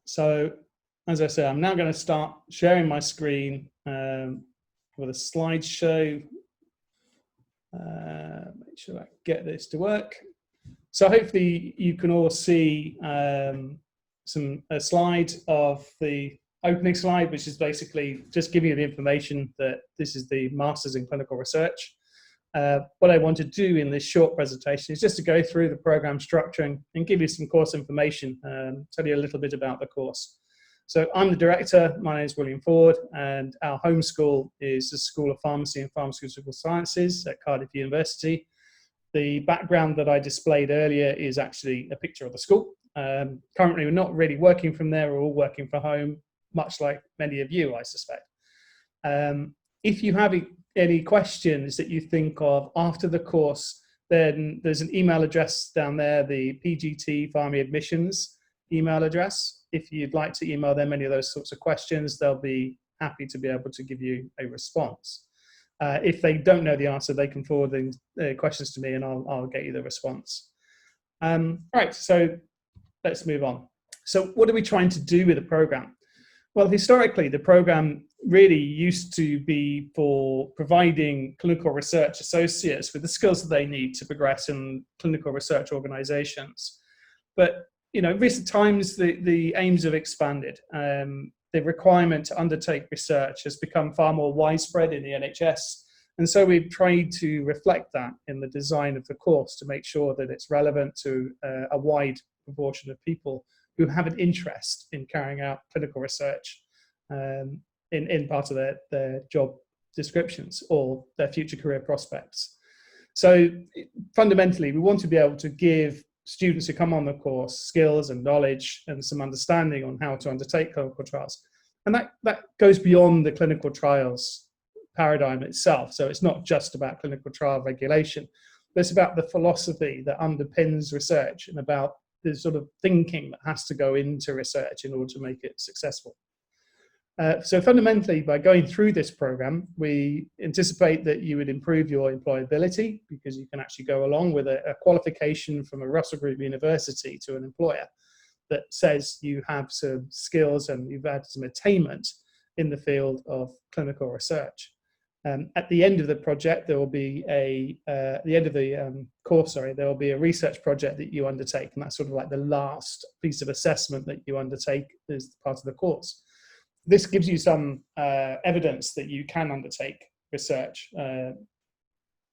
So, as I said, I'm now going to start sharing my screen with a slideshow. Make sure I get this to work. So hopefully you can all see a slide of the opening slide, which is basically just giving you the information that this is the Masters in Clinical Research. What I want to do in this short presentation is just to go through the program structure and give you some course information, tell you a little bit about the course. So I'm the director, my name is William Ford, and our home school is the School of Pharmacy and Pharmaceutical Sciences at Cardiff University. The background that I displayed earlier is actually a picture of the school. Currently we're not really working from there, we're all working from home, much like many of you, I suspect. If you have any questions that you think of after the course, then there's an email address down there, the PGT Pharmacy Admissions email address. If you'd like to email them any of those sorts of questions, they'll be happy to be able to give you a response. If they don't know the answer, they can forward the questions to me and I'll get you the response. Right, so let's move on. So what are we trying to do with the program? Well, historically, the program really used to be for providing clinical research associates with the skills that they need to progress in clinical research organizations. But, you know, in recent times, the aims have expanded. The requirement to undertake research has become far more widespread in the NHS. And so we've tried to reflect that in the design of the course to make sure that it's relevant to a wide proportion of people who have an interest in carrying out clinical research in part of their job descriptions or their future career prospects. So fundamentally, we want to be able to give students who come on the course skills and knowledge and some understanding on how to undertake clinical trials. And that goes beyond the clinical trials paradigm itself. So it's not just about clinical trial regulation, but it's about the philosophy that underpins research and about the sort of thinking that has to go into research in order to make it successful. So fundamentally, by going through this program, we anticipate that you would improve your employability because you can actually go along with a qualification from a Russell Group university to an employer that says you have some skills and you've had some attainment in the field of clinical research. At the end of the project, there will be at the end of the course, there will be a research project that you undertake, and that's sort of like the last piece of assessment that you undertake as part of the course. This gives you some evidence that you can undertake research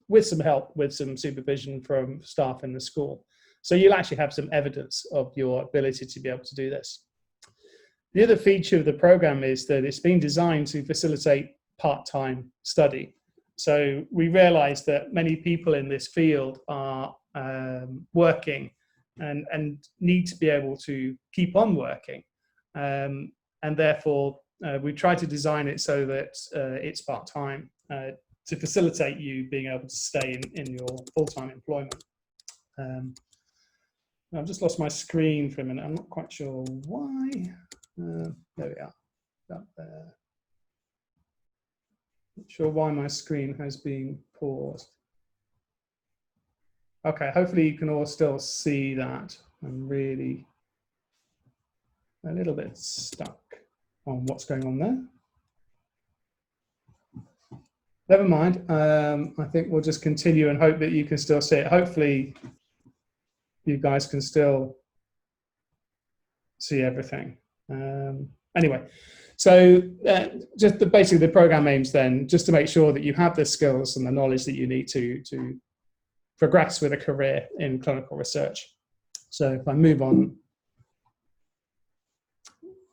with some help, with some supervision from staff in the school. So you'll actually have some evidence of your ability to be able to do this. The other feature of the program is that it's been designed to facilitate part-time study. So we realize that many people in this field are working and need to be able to keep on working. And therefore, we try to design it so that it's part-time to facilitate you being able to stay in your full-time employment. I've just lost my screen for a minute. I'm not quite sure why. There we are. Up there. Not sure why my screen has been paused. Okay, hopefully you can all still see that. I'm really a little bit stuck on what's going on there. Never mind. I think we'll just continue and hope that you can still see it. Hopefully you guys can still see everything. Anyway, so just basically the program aims then just to make sure that you have the skills and the knowledge that you need to progress with a career in clinical research. So if I move on.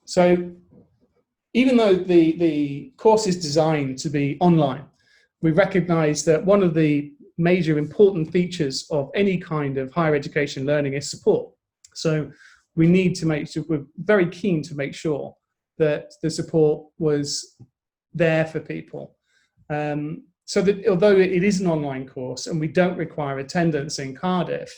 So even though the course is designed to be online, we recognize that one of the major important features of any kind of higher education learning is support. So we need to make sure, we're very keen to make sure that the support was there for people. So that although it is an online course and we don't require attendance in Cardiff,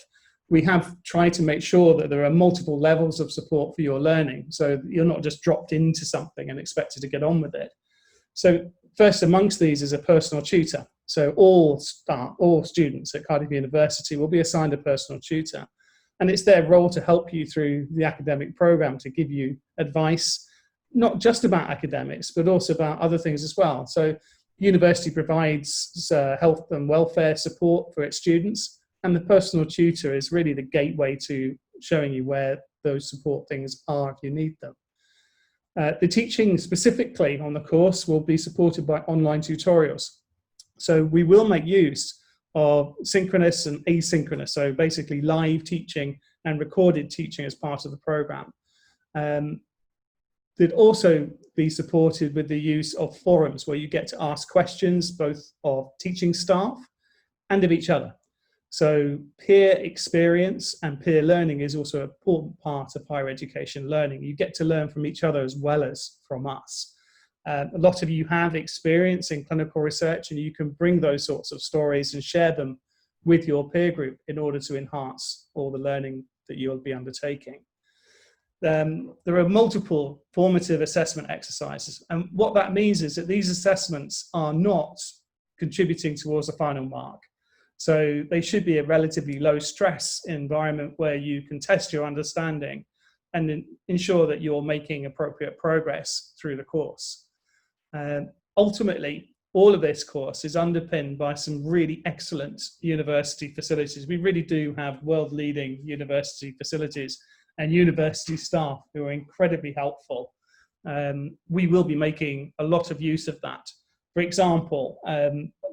we have tried to make sure that there are multiple levels of support for your learning. So you're not just dropped into something and expected to get on with it. So first amongst these is a personal tutor. So all students at Cardiff University will be assigned a personal tutor. And it's their role to help you through the academic program, to give you advice, not just about academics, but also about other things as well. So university provides health and welfare support for its students, and the personal tutor is really the gateway to showing you where those support things are if you need them. The teaching specifically on the course will be supported by online tutorials. So we will make use of synchronous and asynchronous, so basically live teaching and recorded teaching as part of the program. They'd also be supported with the use of forums where you get to ask questions both of teaching staff and of each other. So peer experience and peer learning is also an important part of higher education learning. You get to learn from each other as well as from us. A lot of you have experience in clinical research, and you can bring those sorts of stories and share them with your peer group in order to enhance all the learning that you'll be undertaking. There are multiple formative assessment exercises, and what that means is that these assessments are not contributing towards the final mark. So they should be a relatively low stress environment where you can test your understanding and ensure that you're making appropriate progress through the course. Ultimately, all of this course is underpinned by some really excellent university facilities. We really do have world-leading university facilities and university staff who are incredibly helpful. We will be making a lot of use of that. For example,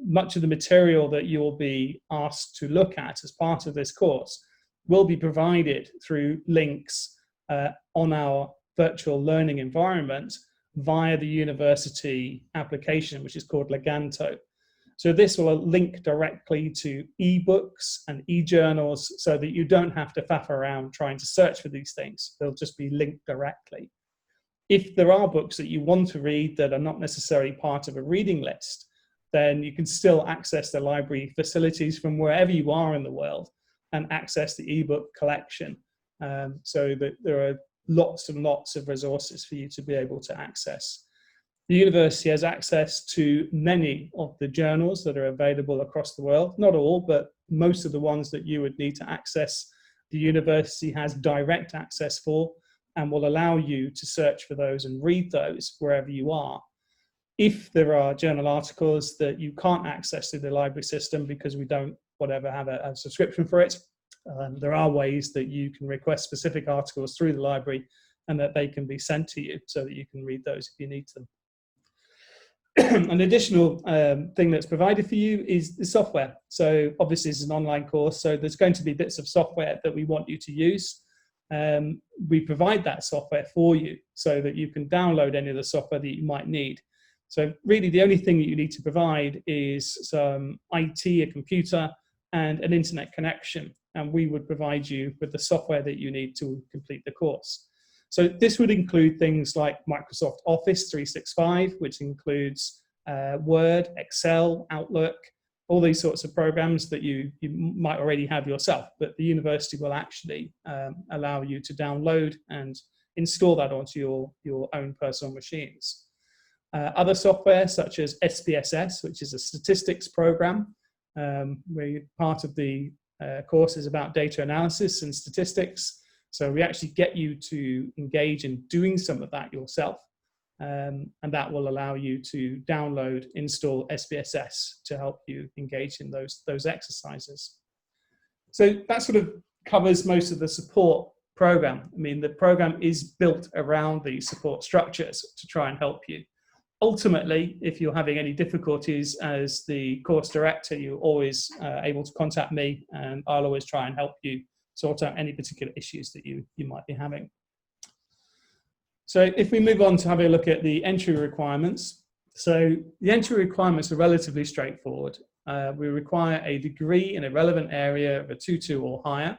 much of the material that you'll be asked to look at as part of this course will be provided through links on our virtual learning environment via the university application, which is called Leganto. So this will link directly to ebooks and e-journals so that you don't have to faff around trying to search for these things. They'll just be linked directly. If there are books that you want to read that are not necessarily part of a reading list, then you can still access the library facilities from wherever you are in the world and access the ebook collection. So that there are lots and lots of resources for you to be able to access. The university has access to many of the journals that are available across the world. Not all, but most of the ones that you would need to access, the university has direct access for and will allow you to search for those and read those wherever you are. If there are journal articles that you can't access through the library system because we don't have a subscription for it, there are ways that you can request specific articles through the library and that they can be sent to you so that you can read those if you need them. An additional thing that's provided for you is the software. So obviously it's an online course, so there's going to be bits of software that we want you to use. We provide that software for you so that you can download any of the software that you might need. So really the only thing that you need to provide is some IT, a computer, and an internet connection, and we would provide you with the software that you need to complete the course. So this would include things like Microsoft Office 365, which includes Word, Excel, Outlook, all these sorts of programs that you might already have yourself, but the university will actually allow you to download and install that onto your own personal machines. Other software such as SPSS, which is a statistics program, where part of the course is about data analysis and statistics. So we actually get you to engage in doing some of that yourself. And that will allow you to download, install SPSS to help you engage in those exercises. So that sort of covers most of the support program. I mean, the program is built around these support structures to try and help you. Ultimately, if you're having any difficulties as the course director, you're always able to contact me, and I'll always try and help you sort out any particular issues that you might be having. So if we move on to have a look at the entry requirements. So the entry requirements are relatively straightforward. We require a degree in a relevant area of a 2.2 or higher.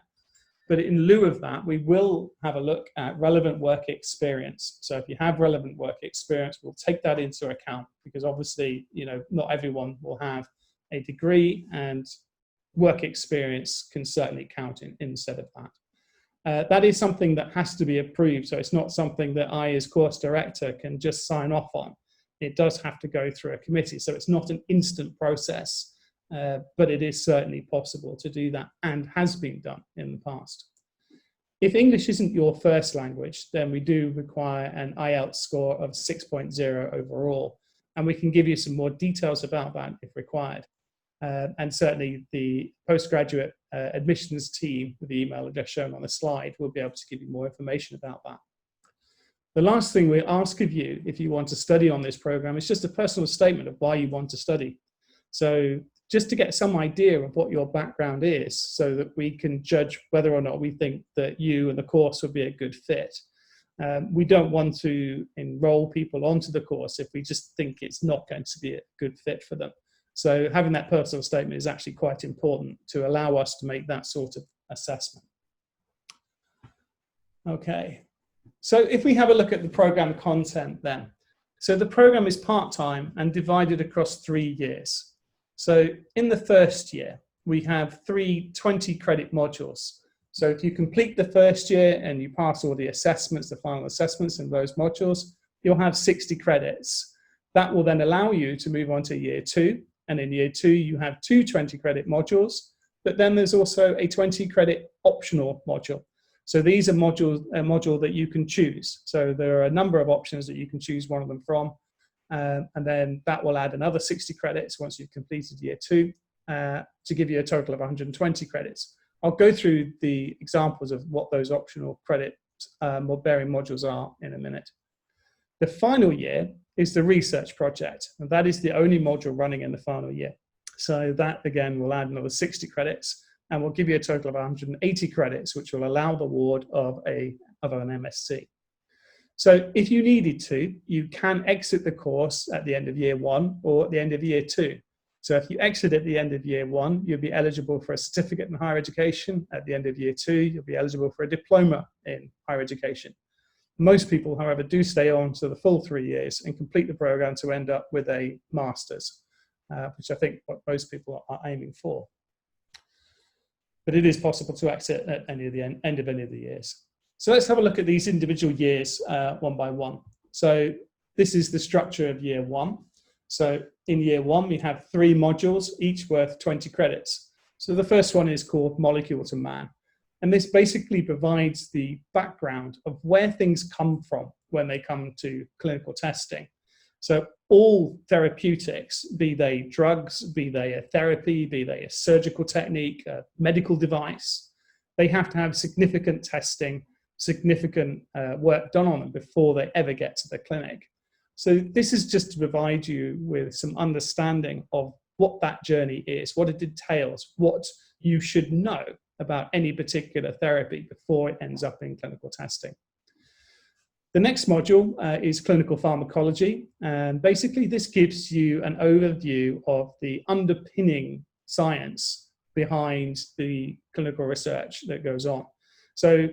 But in lieu of that, we will have a look at relevant work experience. So if you have relevant work experience, we'll take that into account, because obviously, not everyone will have a degree, and work experience can certainly count instead of that. That is something that has to be approved. So it's not something that I, as course director, can just sign off on. It does have to go through a committee. So it's not an instant process. But it is certainly possible to do that, and has been done in the past. If English isn't your first language, then we do require an IELTS score of 6.0 overall, and we can give you some more details about that if required. And certainly the postgraduate admissions team with the email address shown on the slide will be able to give you more information about that. The last thing we ask of you if you want to study on this program is just a personal statement of why you want to study. So just to get some idea of what your background is so that we can judge whether or not we think that you and the course would be a good fit. We don't want to enroll people onto the course if we just think it's not going to be a good fit for them. So having that personal statement is actually quite important to allow us to make that sort of assessment. Okay, so if we have a look at the program content then. So the program is part-time and divided across 3 years. So in the first year, we have 3 20-credit modules. So if you complete the first year and you pass all the assessments, the final assessments in those modules, you'll have 60 credits. That will then allow you to move on to year 2. And in year 2, you have 2 20-credit modules, but then there's also a 20-credit optional module. So these are a module that you can choose. So there are a number of options that you can choose one of them from. And then that will add another 60 credits once you've completed year 2 to give you a total of 120 credits. I'll go through the examples of what those optional credit bearing modules are in a minute. The final year is the research project, and that is the only module running in the final year. So that again will add another 60 credits and will give you a total of 180 credits, which will allow the award of an MSc. So if you needed to, you can exit the course at the end of year 1 or at the end of year 2. So if you exit at the end of year 1, you'll be eligible for a certificate in higher education. At the end of year 2, you'll be eligible for a diploma in higher education. Most people, however, do stay on to the full 3 years and complete the program to end up with a master's, which I think what most people are aiming for. But it is possible to exit at end of any of the years. So let's have a look at these individual years one by one. So this is the structure of year 1. So in year 1, we have 3 modules, each worth 20 credits. So the first one is called Molecule to Man. And this basically provides the background of where things come from when they come to clinical testing. So all therapeutics, be they drugs, be they a therapy, be they a surgical technique, a medical device, they have to have significant testing, significant work done on them before they ever get to the clinic. So this is just to provide you with some understanding of what that journey is, what it entails, what you should know about any particular therapy before it ends up in clinical testing. The next module is clinical pharmacology, and basically this gives you an overview of the underpinning science behind the clinical research that goes on. So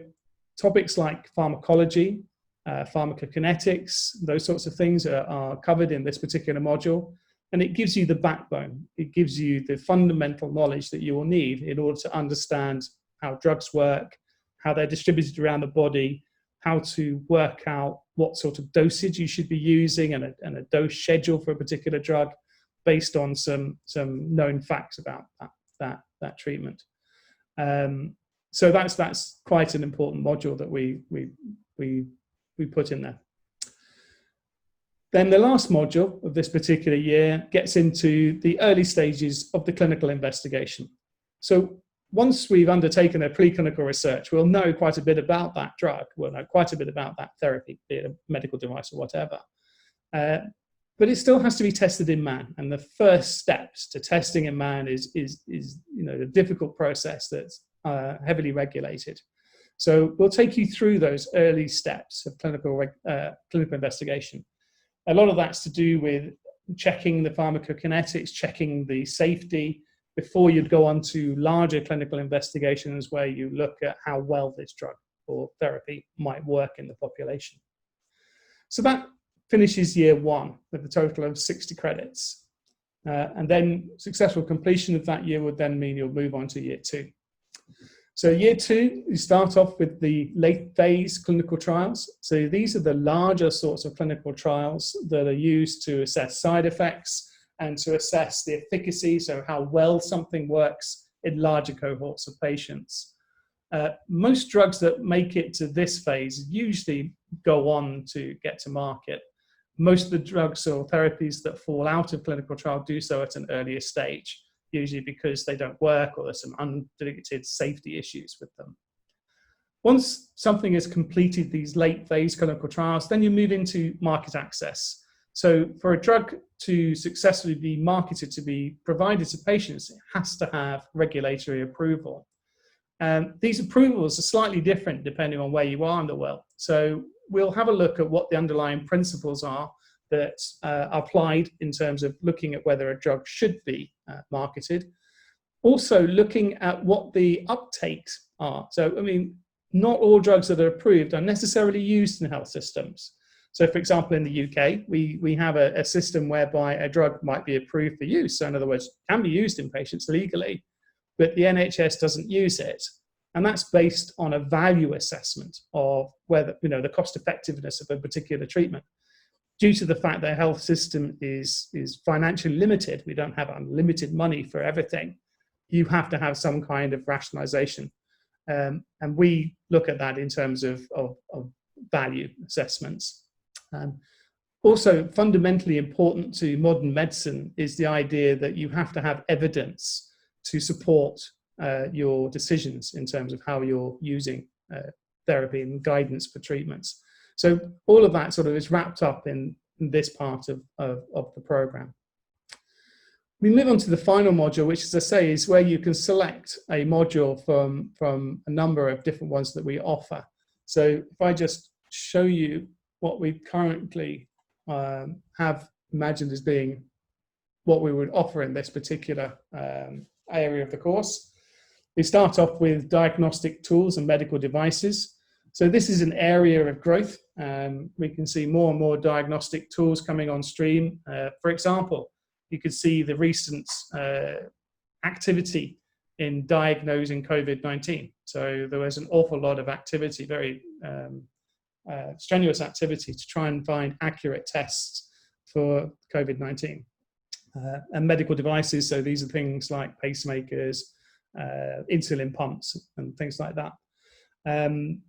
topics like pharmacology, pharmacokinetics, those sorts of things are covered in this particular module, and it gives you the backbone. It gives you the fundamental knowledge that you will need in order to understand how drugs work, how they're distributed around the body, how to work out what sort of dosage you should be using and a dose schedule for a particular drug based on some known facts about that treatment. So that's quite an important module that we put in there. Then the last module of this particular year gets into the early stages of the clinical investigation. So once we've undertaken a preclinical research, we'll know quite a bit about that drug, we'll know quite a bit about that therapy, be it a medical device or whatever. But it still has to be tested in man. And the first steps to testing in man is the difficult process that's heavily regulated. So we'll take you through those early steps of clinical investigation. A lot of that's to do with checking the pharmacokinetics, checking the safety before you'd go on to larger clinical investigations where you look at how well this drug or therapy might work in the population. So that finishes year 1 with a total of 60 credits. And then successful completion of that year would then mean you'll move on to year 2. So year 2, you start off with the late phase clinical trials. So these are the larger sorts of clinical trials that are used to assess side effects and to assess the efficacy, so how well something works in larger cohorts of patients. Most drugs that make it to this phase usually go on to get to market. Most of the drugs or therapies that fall out of clinical trial do so at an earlier stage, usually because they don't work or there's some unpredicted safety issues with them. Once something has completed these late phase clinical trials, then you move into market access. So for a drug to successfully be marketed, to be provided to patients, it has to have regulatory approval. These approvals are slightly different depending on where you are in the world. So we'll have a look at what the underlying principles are that are applied in terms of looking at whether a drug should be marketed. Also looking at what the uptakes are. So, I mean, not all drugs that are approved are necessarily used in health systems. So, for example, in the UK, we have a system whereby a drug might be approved for use. So, in other words, can be used in patients legally, but the NHS doesn't use it. And that's based on a value assessment of whether, the cost effectiveness of a particular treatment. Due to the fact that the health system is financially limited, we don't have unlimited money for everything, you have to have some kind of rationalization. And we look at that in terms of value assessments. Also, fundamentally important to modern medicine is the idea that you have to have evidence to support your decisions in terms of how you're using therapy and guidance for treatments. So all of that sort of is wrapped up in this part of the program. We move on to the final module, which, as I say, is where you can select a module from a number of different ones that we offer. So if I just show you what we currently have imagined as being what we would offer in this particular area of the course. We start off with diagnostic tools and medical devices. So this is an area of growth. We can see more and more diagnostic tools coming on stream. For example, you could see the recent activity in diagnosing COVID-19. So there was an awful lot of activity, very strenuous activity to try and find accurate tests for COVID-19. And medical devices, so these are things like pacemakers, insulin pumps, and things like that.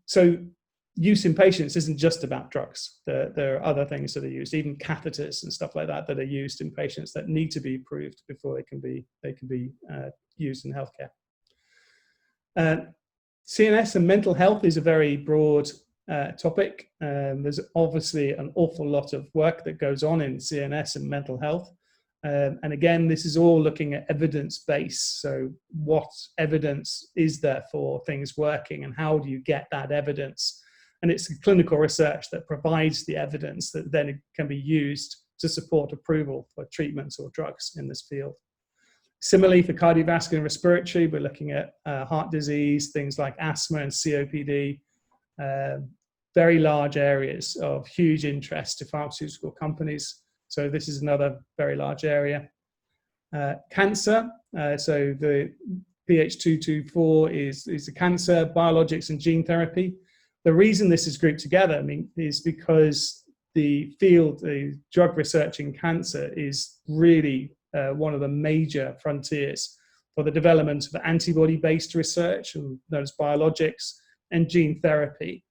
So use in patients isn't just about drugs. There are other things that are used, even catheters and stuff like that, that are used in patients that need to be approved before they can be used in healthcare. CNS and mental health is a very broad topic. There's obviously an awful lot of work that goes on in CNS and mental health. And again, this is all looking at evidence-based. So what evidence is there for things working and how do you get that evidence? And it's clinical research that provides the evidence that then can be used to support approval for treatments or drugs in this field. Similarly, for cardiovascular and respiratory, we're looking at heart disease, things like asthma and COPD, very large areas of huge interest to pharmaceutical companies. So this is another very large area. Cancer, so the PH224 is the cancer, biologics and gene therapy. The reason this is grouped together, is because the field, the drug research in cancer is really one of the major frontiers for the development of antibody-based research, known as biologics, and gene therapy.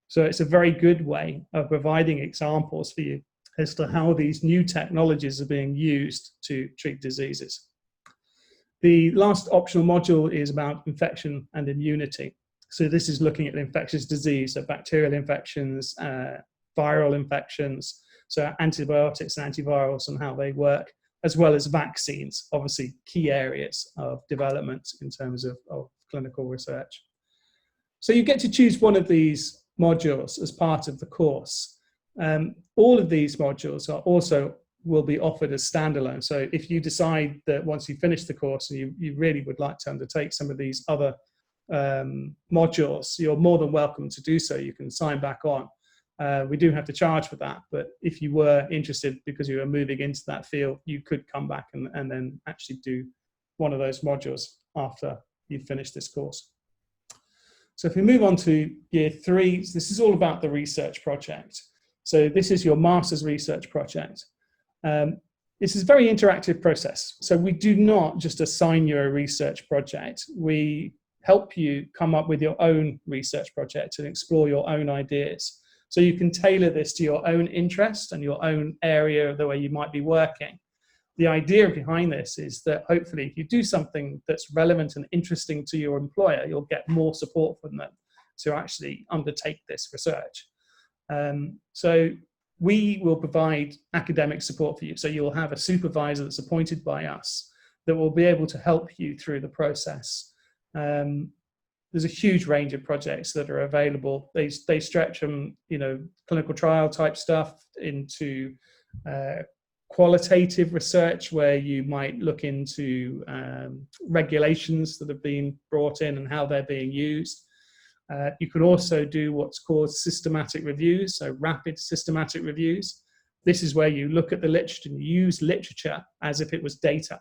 So it's a very good way of providing examples for you as to how these new technologies are being used to treat diseases. The last optional module is about infection and immunity. So this is looking at infectious disease, so bacterial infections, viral infections, so antibiotics and antivirals and how they work, as well as vaccines, obviously key areas of development in terms of clinical research. So you get to choose one of these modules as part of the course. All of these modules will be offered as standalone. So if you decide that once you finish the course and you really would like to undertake some of these other modules, you're more than welcome to do so. You can sign back on. We do have to charge for that, but if you were interested because you were moving into that field, you could come back and then actually do one of those modules after you've finished this course. So if we move on to year 3, this is all about the research project. So this is your master's research project. This is a very interactive process. So we do not just assign you a research project. We help you come up with your own research project and explore your own ideas. So you can tailor this to your own interest and your own area of the way you might be working. The idea behind this is that hopefully if you do something that's relevant and interesting to your employer, you'll get more support from them to actually undertake this research. So we will provide academic support for you. So you'll have a supervisor that's appointed by us that will be able to help you through the process. There's a huge range of projects that are available. They stretch from, clinical trial type stuff into qualitative research, where you might look into regulations that have been brought in and how they're being used. You can also do what's called systematic reviews, so rapid systematic reviews. This is where you look at the literature and use literature as if it was data.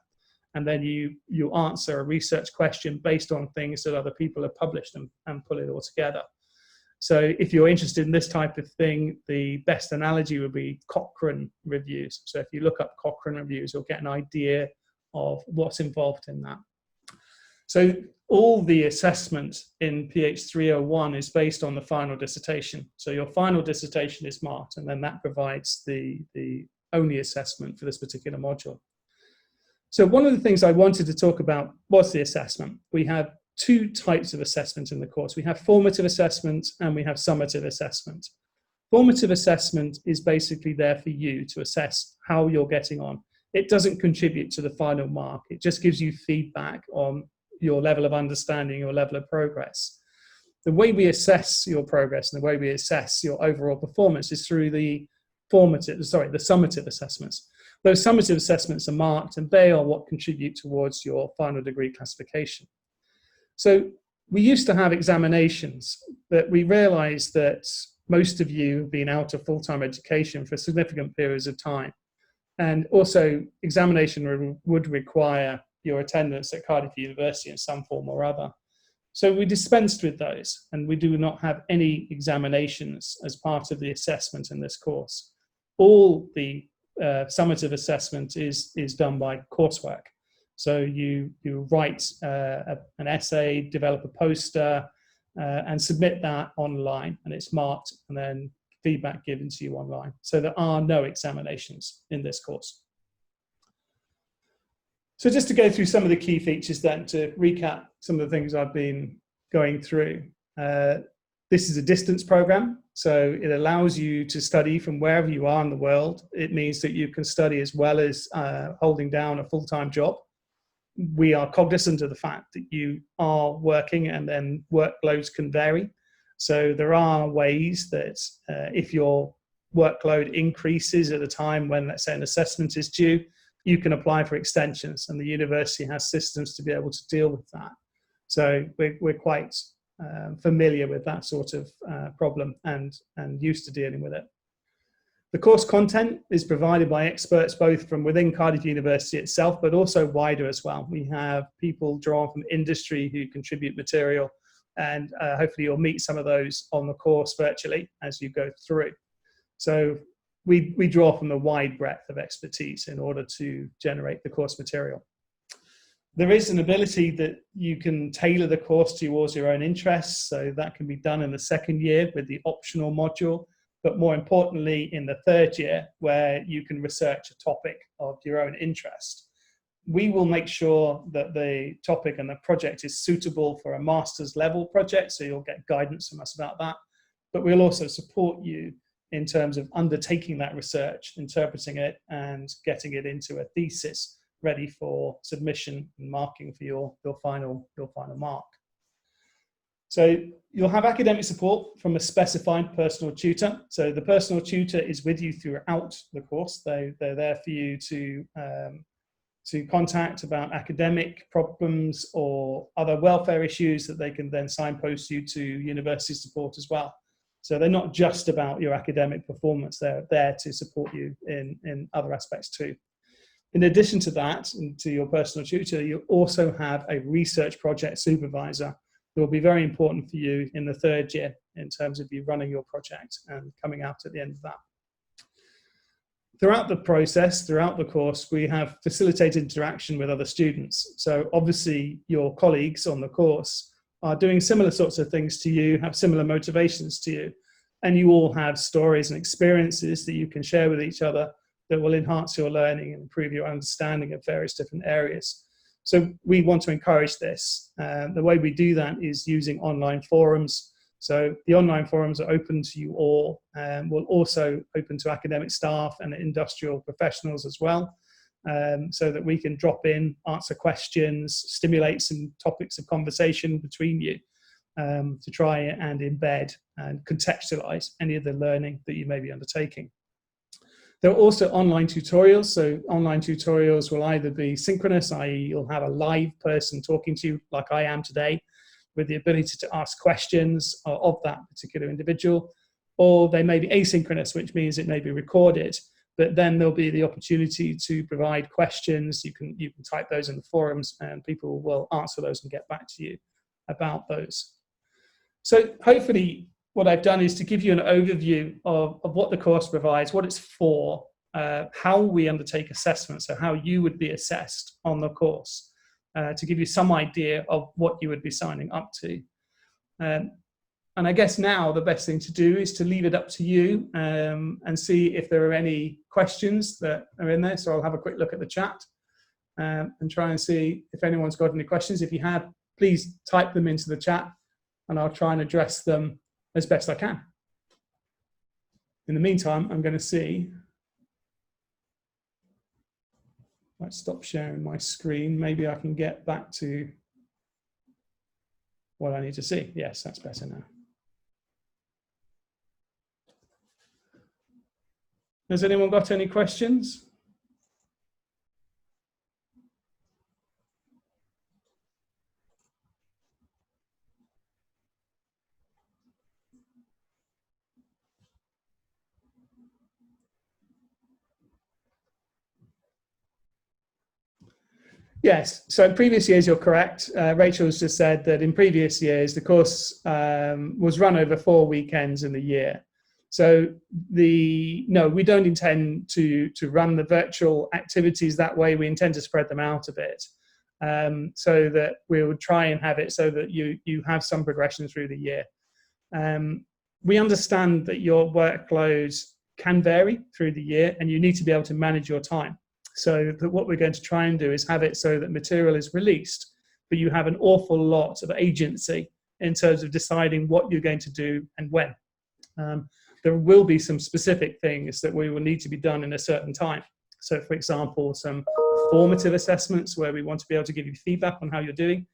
And then you answer a research question based on things that other people have published and pull it all together. So if you're interested in this type of thing, the best analogy would be Cochrane reviews. So if you look up Cochrane reviews, you'll get an idea of what's involved in that. So all the assessment in PH 301 is based on the final dissertation. So your final dissertation is marked, and then that provides the only assessment for this particular module. So one of the things I wanted to talk about was the assessment. We have two types of assessment in the course. We have formative assessment and we have summative assessment. Formative assessment is basically there for you to assess how you're getting on. It doesn't contribute to the final mark. It just gives you feedback on your level of understanding, your level of progress. The way we assess your progress and the way we assess your overall performance is through the summative assessments. Those summative assessments are marked, and they are what contribute towards your final degree classification. So we used to have examinations, but we realized that most of you have been out of full-time education for significant periods of time. And also examination would require your attendance at Cardiff University in some form or other. So we dispensed with those, and we do not have any examinations as part of the assessment in this course. All the summative assessment is done by coursework. So you write an essay, develop a poster, and submit that online, and it's marked, and then feedback given to you online. So there are no examinations in this course. So just to go through some of the key features then, to recap some of the things I've been going through. This is a distance program, so it allows you to study from wherever you are in the world. It means that you can study as well as holding down a full-time job. We are cognizant of the fact that you are working and then workloads can vary. So there are ways that if your workload increases at a time when, let's say, an assessment is due, you can apply for extensions, and the university has systems to be able to deal with that. So we're quite familiar with that sort of problem and used to dealing with it. The course content is provided by experts both from within Cardiff University itself, but also wider as well. We have people drawn from industry who contribute material, and hopefully you'll meet some of those on the course virtually as you go through. So we draw from a wide breadth of expertise in order to generate the course material. There is an ability that you can tailor the course towards your own interests, so that can be done in the second year with the optional module, but more importantly in the third year, where you can research a topic of your own interest. We will make sure that the topic and the project is suitable for a master's level project, so you'll get guidance from us about that, but we'll also support you in terms of undertaking that research, interpreting it, and getting it into a thesis ready for submission and marking for your final mark. So you'll have academic support from a specified personal tutor. So the personal tutor is with you throughout the course. They're there for you to contact about academic problems or other welfare issues that they can then signpost you to university support as well. So they're not just about your academic performance, they're there to support you in other aspects too. In addition to that, and to your personal tutor, you also have a research project supervisor who will be very important for you in the third year in terms of you running your project and coming out at the end of that. Throughout the process, throughout the course, we have facilitated interaction with other students. So obviously your colleagues on the course are doing similar sorts of things to you, have similar motivations to you, and you all have stories and experiences that you can share with each other that will enhance your learning and improve your understanding of various different areas. So we want to encourage this. The way we do that is using online forums. So the online forums are open to you all, and will also open to academic staff and industrial professionals as well, so that we can drop in, answer questions, stimulate some topics of conversation between you, to try and embed and contextualize any of the learning that you may be undertaking. There are also online tutorials. So online tutorials will either be synchronous, i.e. you'll have a live person talking to you like I am today, with the ability to ask questions of that particular individual, or they may be asynchronous, which means it may be recorded, but then there'll be the opportunity to provide questions. You can type those in the forums and people will answer those and get back to you about those. So hopefully what I've done is to give you an overview of what the course provides, what it's for, how we undertake assessment, so how you would be assessed on the course, to give you some idea of what you would be signing up to. And I guess now the best thing to do is to leave it up to you, and see if there are any questions that are in there. So I'll have a quick look at the chat, and try and see if anyone's got any questions. If you have, please type them into the chat and I'll try and address them as best I can. In the meantime, I'm going to see. Let's stop sharing my screen. Maybe I can get back to what I need to see. Yes, that's better now. Has anyone got any questions? Yes, so in previous years, you're correct. Rachel's just said that in previous years, the course was run over 4 weekends in the year. So no, we don't intend to run the virtual activities that way. We intend to spread them out a bit, so that we would try and have it so that you have some progression through the year. We understand that your workloads can vary through the year and you need to be able to manage your time. So that what we're going to try and do is have it so that material is released, but you have an awful lot of agency in terms of deciding what you're going to do and when. There will be some specific things that we will need to be done in a certain time. So for example, some formative assessments where we want to be able to give you feedback on how you're doing.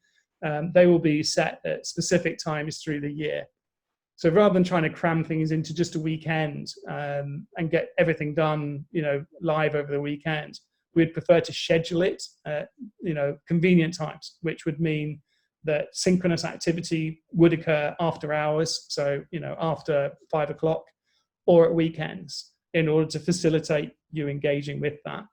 They will be set at specific times through the year. So rather than trying to cram things into just a weekend, and get everything done, live over the weekend, we'd prefer to schedule it at, convenient times, which would mean that synchronous activity would occur after hours. So, after 5 o'clock or at weekends in order to facilitate you engaging with that.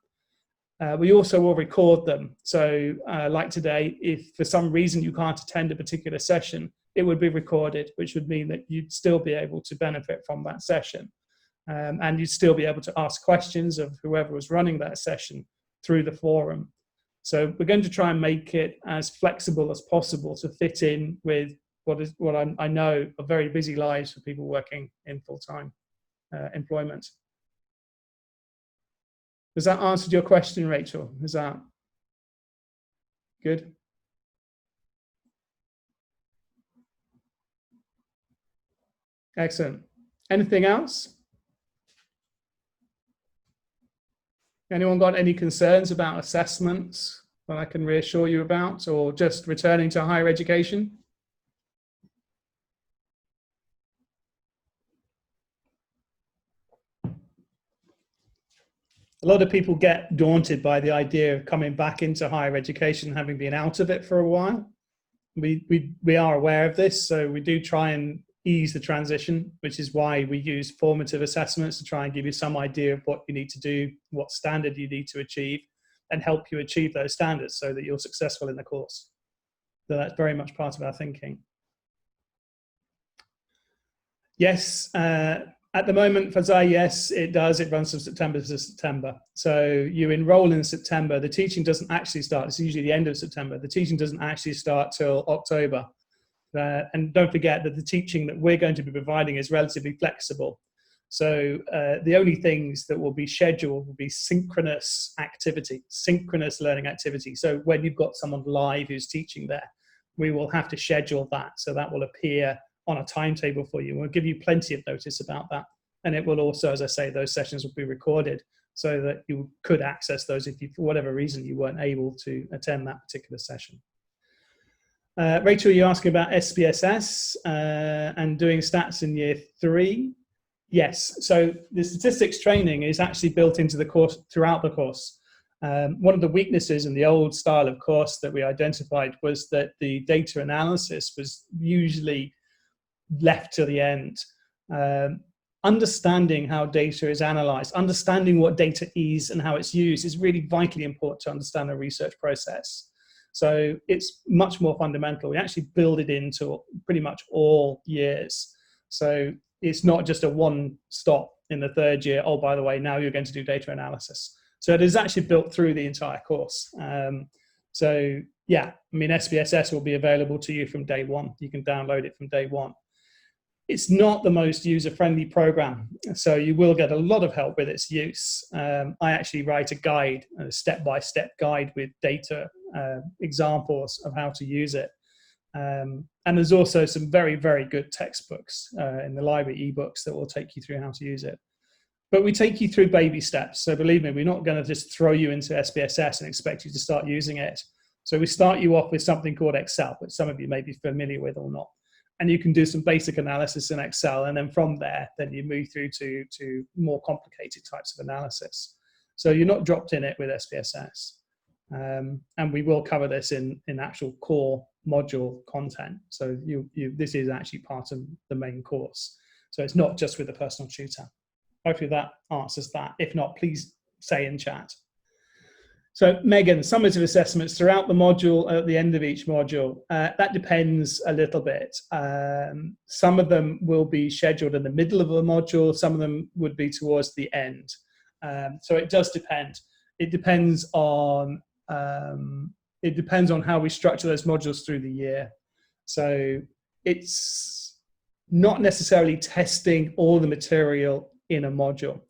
We also will record them. So like today, if for some reason you can't attend a particular session, it would be recorded, which would mean that you'd still be able to benefit from that session. And you'd still be able to ask questions of whoever was running that session through the forum. So we're going to try and make it as flexible as possible to fit in with what I know are very busy lives for people working in full-time employment. Has that answered your question, Rachel? Is that good? Excellent. Anything else? Anyone got any concerns about assessments that I can reassure you about, or just returning to higher education? A lot of people get daunted by the idea of coming back into higher education, having been out of it for a while. We are aware of this, so we do try and ease the transition, which is why we use formative assessments to try and give you some idea of what you need to do, what standard you need to achieve, and help you achieve those standards so that you're successful in the course. So that's very much part of our thinking. Yes, at the moment for Zai, yes, it does. It runs from September to September. So you enroll in September. The teaching doesn't actually start. It's usually the end of September. The teaching doesn't actually start till October. And don't forget that the teaching that we're going to be providing is relatively flexible. So the only things that will be scheduled will be synchronous activity, synchronous learning activity. So when you've got someone live who's teaching there, we will have to schedule that. So that will appear on a timetable for you. We'll give you plenty of notice about that. And it will also, as I say, those sessions will be recorded so that you could access those if you, for whatever reason, you weren't able to attend that particular session. Rachel, you're asking about SPSS and doing stats in year 3. Yes, so the statistics training is actually built into the course, throughout the course. One of the weaknesses in the old style of course that we identified was that the data analysis was usually left to the end. Understanding how data is analyzed, understanding what data is and how it's used is really vitally important to understand the research process. So it's much more fundamental. We actually build it into pretty much all years. So it's not just a one stop in the 3rd year, oh, by the way, now you're going to do data analysis. So it is actually built through the entire course. So yeah, I mean, SPSS will be available to you from day 1. You can download it from day 1. It's not the most user-friendly program, so you will get a lot of help with its use. I actually write a guide, a step-by-step guide with data examples of how to use it. And there's also some very, very good textbooks in the library ebooks that will take you through how to use it. But we take you through baby steps. So believe me, we're not going to just throw you into SPSS and expect you to start using it. So we start you off with something called Excel, which some of you may be familiar with or not. And you can do some basic analysis in Excel. And then from there, then you move through to more complicated types of analysis. So you're not dropped in it with SPSS. And we will cover this in actual core module content. So this is actually part of the main course. So it's not just with the personal tutor. Hopefully that answers that. If not, please say in chat. So Megan, summative assessments throughout the module, at the end of each module. That depends a little bit. Some of them will be scheduled in the middle of the module. Some of them would be towards the end. So it does depend. It depends on how we structure those modules through the year. So it's not necessarily testing all the material in a module.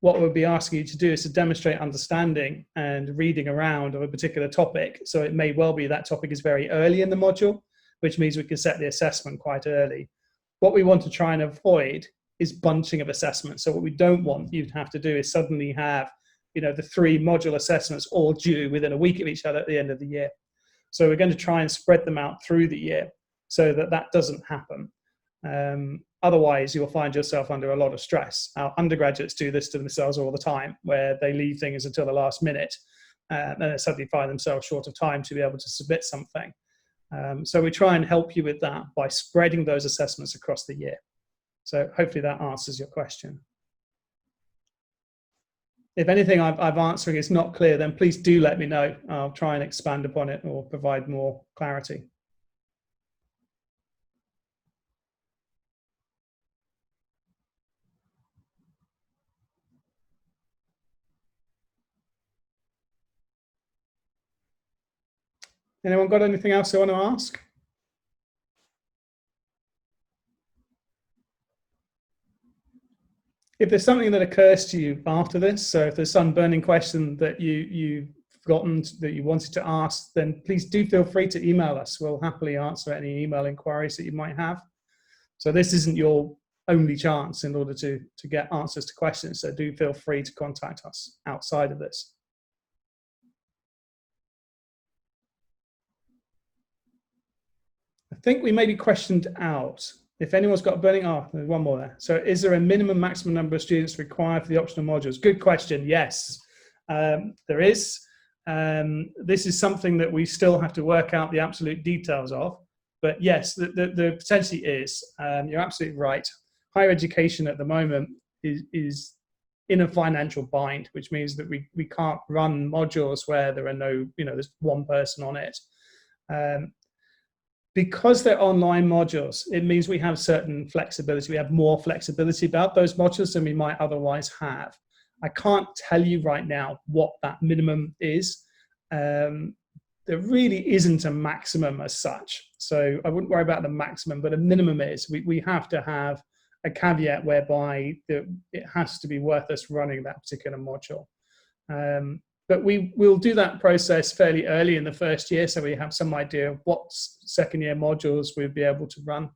What we'll be asking you to do is to demonstrate understanding and reading around of a particular topic. So it may well be that topic is very early in the module, which means we can set the assessment quite early. What we want to try and avoid is bunching of assessments. So what we don't want you to have to do is suddenly have, the 3 module assessments all due within a week of each other at the end of the year. So we're going to try and spread them out through the year so that that doesn't happen. Otherwise, you'll find yourself under a lot of stress. Our undergraduates do this to themselves all the time, where they leave things until the last minute and they suddenly find themselves short of time to be able to submit something. So we try and help you with that by spreading those assessments across the year. So hopefully that answers your question. If anything I've answering is not clear, then please do let me know. I'll try and expand upon it or provide more clarity. Anyone got anything else they want to ask? If there's something that occurs to you after this, so if there's some burning question that you've forgotten that you wanted to ask, then please do feel free to email us. We'll happily answer any email inquiries that you might have. So this isn't your only chance in order to get answers to questions. So do feel free to contact us outside of this. I think we may be questioned out. If anyone's got a burning, there's one more there. So is there a minimum maximum number of students required for the optional modules? Good question, yes. There is. This is something that we still have to work out the absolute details of. But yes, there potentially is. You're absolutely right. Higher education at the moment is in a financial bind, which means that we can't run modules where there are no, there's one person on it. Because they're online modules, it means we have certain flexibility. We have more flexibility about those modules than we might otherwise have. I can't tell you right now what that minimum is. there really isn't a maximum as such. So I wouldn't worry about the maximum, but a minimum is we have to have a caveat whereby it has to be worth us running that particular module. But we'll do that process fairly early in the first year, so we have some idea of what second year modules we'll be able to run.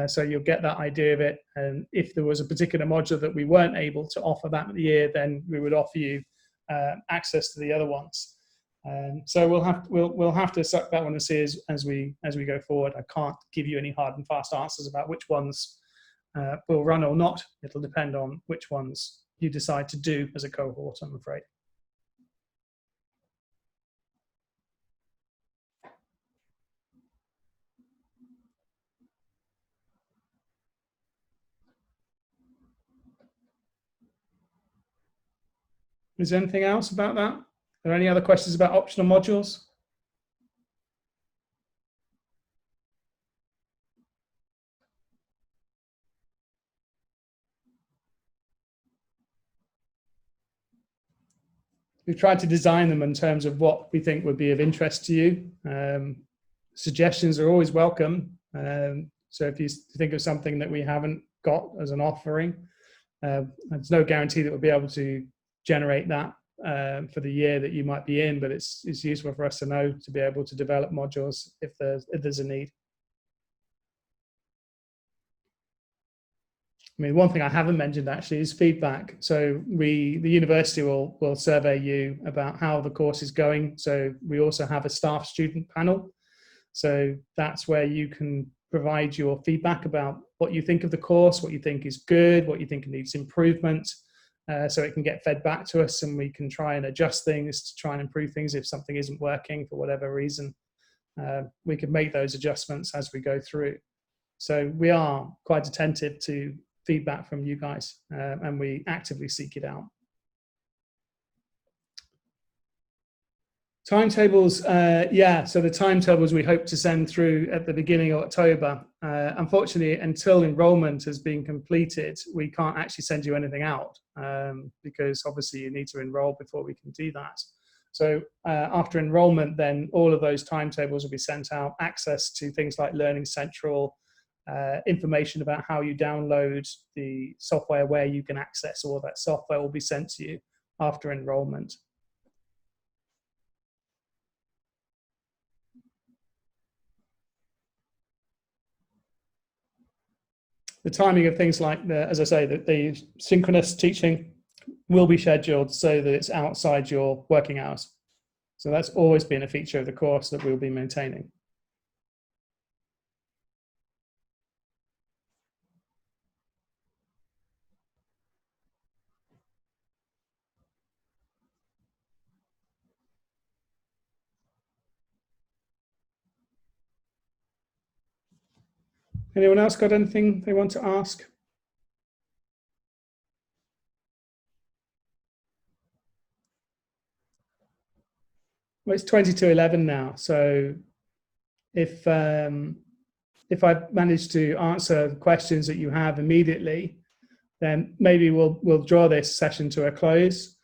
So you'll get that idea of it. And if there was a particular module that we weren't able to offer that year, then we would offer you access to the other ones. So we'll have to suck that one and see as we go forward. I can't give you any hard and fast answers about which ones will run or not. It'll depend on which ones you decide to do as a cohort, I'm afraid. Is there anything else about that? Are there any other questions about optional modules? We've tried to design them in terms of what we think would be of interest to you. Suggestions are always welcome. So if you think of something that we haven't got as an offering, there's no guarantee that we'll be able to generate that for the year that you might be in, but it's useful for us to know to be able to develop modules if there's a need. I mean, one thing I haven't mentioned actually is feedback. So the university will survey you about how the course is going. So we also have a staff student panel. So that's where you can provide your feedback about what you think of the course, what you think is good, what you think needs improvement. So it can get fed back to us and we can try and adjust things to try and improve things if something isn't working for whatever reason. We can make those adjustments as we go through. So we are quite attentive to feedback from you guys and we actively seek it out. Timetables, yeah, so the timetables we hope to send through at the beginning of October. Unfortunately, until enrollment has been completed, we can't actually send you anything out because obviously you need to enroll before we can do that. So after enrollment, then all of those timetables will be sent out, access to things like Learning Central, information about how you download the software, where you can access all that software will be sent to you after enrollment. The timing of things like as I say, the synchronous teaching will be scheduled so that it's outside your working hours. So that's always been a feature of the course that we'll be maintaining. Anyone else got anything they want to ask? Well, it's 20 to 11 now. So if I manage to answer questions that you have immediately, then maybe we'll draw this session to a close.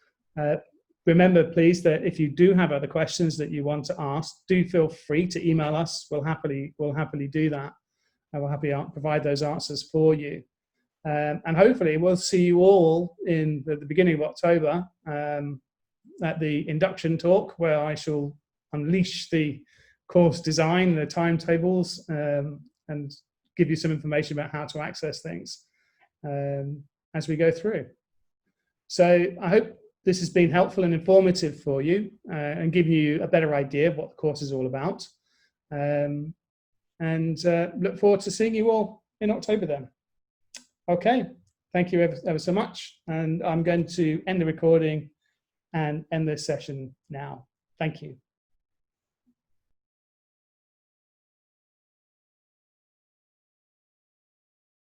Remember, please, that if you do have other questions that you want to ask, do feel free to email us. We'll happily do that. And we'll happily provide those answers for you. And hopefully we'll see you all in the beginning of October at the induction talk, where I shall unleash the course design, the timetables, and give you some information about how to access things as we go through. So I hope this has been helpful and informative for you and given you a better idea of what the course is all about. And look forward to seeing you all in October then. Okay, thank you ever so much. And I'm going to end the recording and end this session now. Thank you.